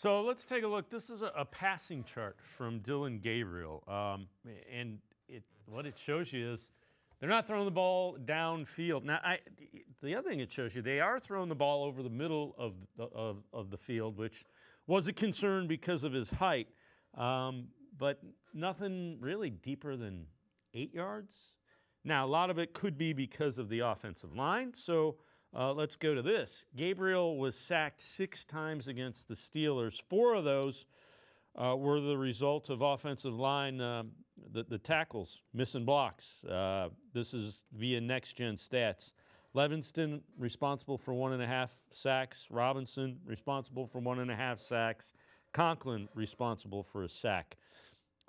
So let's take a look. This is a passing chart from Dylan Gabriel. And what it shows you is they're not throwing the ball downfield. Now, the other thing it shows you, they are throwing the ball over the middle of the field, which was a concern because of his height. But nothing really deeper than 8 yards. Now, a lot of it could be because of the offensive line. So let's go to this. Gabriel was sacked 6 times against the Steelers. 4 of those were the result of offensive line, the tackles, missing blocks. This is via Next Gen Stats. Levinston responsible for 1.5 sacks. Robinson responsible for 1.5 sacks. Conklin responsible for a sack.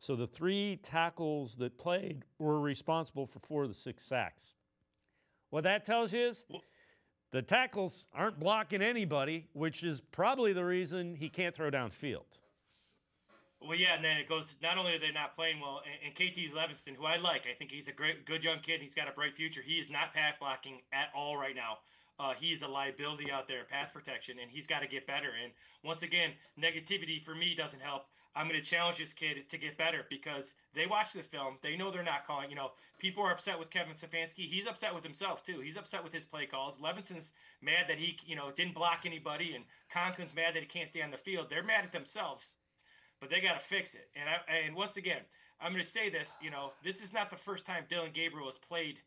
So the 3 tackles that played were responsible for 4 of the 6 sacks. What that tells you is the tackles aren't blocking anybody, which is probably the reason he can't throw downfield. Well, yeah, and then it goes, not only are they not playing well, and KT's Levinston, who I like, I think he's a good young kid, and he's got a bright future. He is not pass blocking at all right now. He is a liability out there in pass protection, and he's got to get better. And once again, negativity for me doesn't help. I'm going to challenge this kid to get better because they watch the film. They know they're not calling. People are upset with Kevin Stefanski. He's upset with himself, too. He's upset with his play calls. Levinson's mad that he, didn't block anybody, and Conklin's mad that he can't stay on the field. They're mad at themselves, but they got to fix it. And once again, I'm going to say this, this is not the first time Dylan Gabriel has played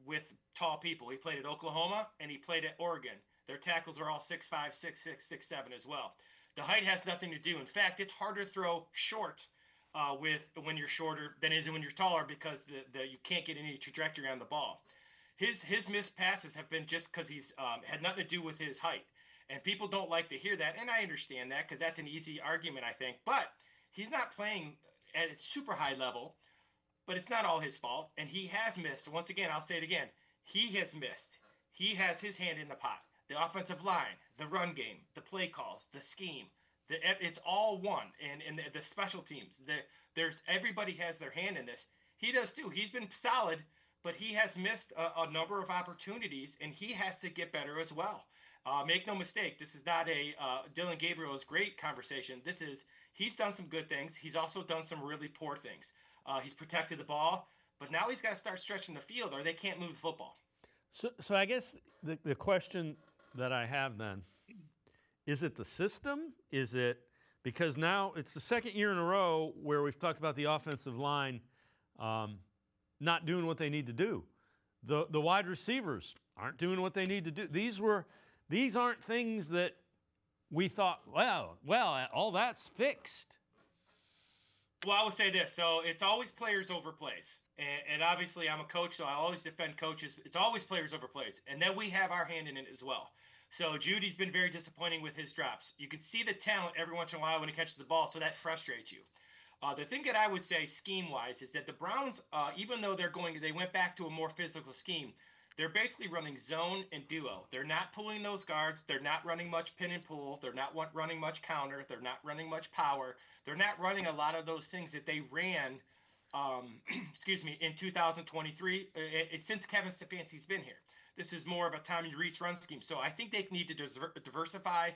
with tall people. He played at Oklahoma and he played at Oregon. Their tackles were all 6'5", 6'6", 6'7" as well. The height has nothing to do. In fact, it's harder to throw short when you're shorter than it is when you're taller because you can't get any trajectory on the ball. His missed passes have been just because he's had nothing to do with his height. And people don't like to hear that, and I understand that because that's an easy argument, I think. But he's not playing at a super high level, but it's not all his fault, and he has missed. Once again, I'll say it again. He has missed. He has his hand in the pot. The offensive line, the run game, the play calls, the scheme, it's all one. And the special teams, everybody has their hand in this. He does too. He's been solid, but he has missed a number of opportunities, and he has to get better as well. Make no mistake, this is not a Dylan Gabriel's great conversation. He's done some good things. He's also done some really poor things. He's protected the ball, but now he's got to start stretching the field or they can't move the football. So I guess the question that I have then, is it the system? Is it because now it's the second year in a row where we've talked about the offensive line not doing what they need to do. The wide receivers aren't doing what they need to do. These aren't things that we thought, well, all that's fixed. Well, I would say this. So it's always players over plays. And obviously I'm a coach, so I always defend coaches. It's always players over plays. And then we have our hand in it as well. So Judy's been very disappointing with his drops. You can see the talent every once in a while when he catches the ball, so that frustrates you. The thing that I would say scheme-wise is that the Browns, even though they went back to a more physical scheme, they're basically running zone and duo. They're not pulling those guards. They're not running much pin and pull. They're not running much counter. They're not running much power. They're not running a lot of those things that they ran, in 2023 since Kevin Stefanski's been here. This is more of a Tommy Rees run scheme. So I think they need to diversify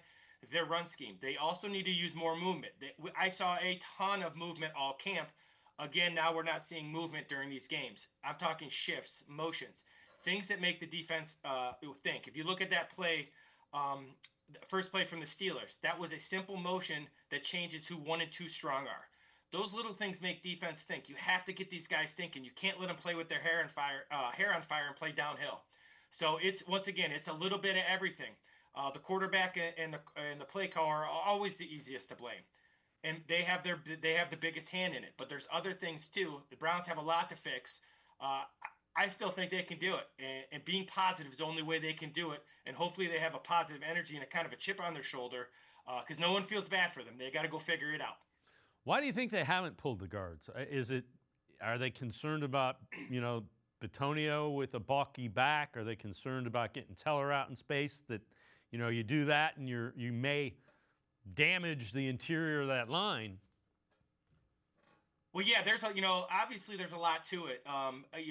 their run scheme. They also need to use more movement. I saw a ton of movement all camp. Again, now we're not seeing movement during these games. I'm talking shifts, motions, things that make the defense think. If you look at that play, the first play from the Steelers, that was a simple motion that changes who 1 and 2 strong are. Those little things make defense think. You have to get these guys thinking. You can't let them play with their hair on fire and play downhill. So it's a little bit of everything. The quarterback and the play caller are always the easiest to blame, and they have the biggest hand in it. But there's other things too. The Browns have a lot to fix. I still think they can do it, and being positive is the only way they can do it. And hopefully they have a positive energy and a kind of a chip on their shoulder, because no one feels bad for them. They got to go figure it out. Why do you think they haven't pulled the guards? Are they concerned about Bitonio with a balky back? Are they concerned about getting Teller out in space? That you do that and you may damage the interior of that line. Well, yeah, obviously there's a lot to it.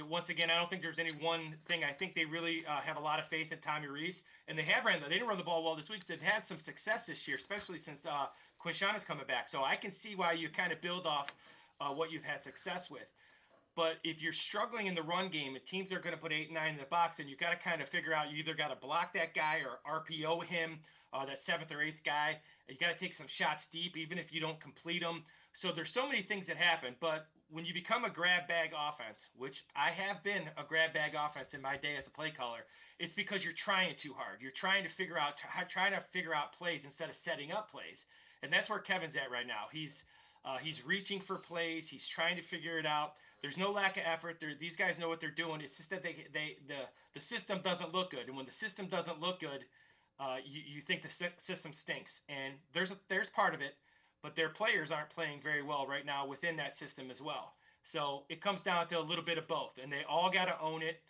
Once again, I don't think there's any one thing. I think they really have a lot of faith in Tommy Reese, and they didn't run the ball well this week. They've had some success this year, especially since Quinshawn is coming back. So I can see why you kind of build off what you've had success with. But if you're struggling in the run game and teams are going to put 8, 9 in the box, then you got to kind of figure out you either got to block that guy or RPO him, that seventh or eighth guy. You got to take some shots deep, even if you don't complete them. So there's so many things that happen. But when you become a grab bag offense, which I have been a grab bag offense in my day as a play caller, it's because you're trying too hard. You're trying to figure out plays instead of setting up plays, and that's where Kevin's at right now. He's reaching for plays. He's trying to figure it out. There's no lack of effort. These guys know what they're doing. It's just that the system doesn't look good, and when the system doesn't look good, you think the system stinks. And there's part of it, but their players aren't playing very well right now within that system as well. So it comes down to a little bit of both, and they all got to own it.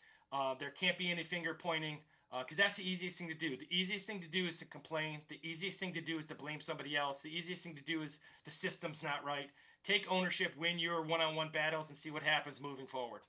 There can't be any finger pointing because that's the easiest thing to do. The easiest thing to do is to complain. The easiest thing to do is to blame somebody else. The easiest thing to do is the system's not right. Take ownership, win your one-on-one battles, and see what happens moving forward.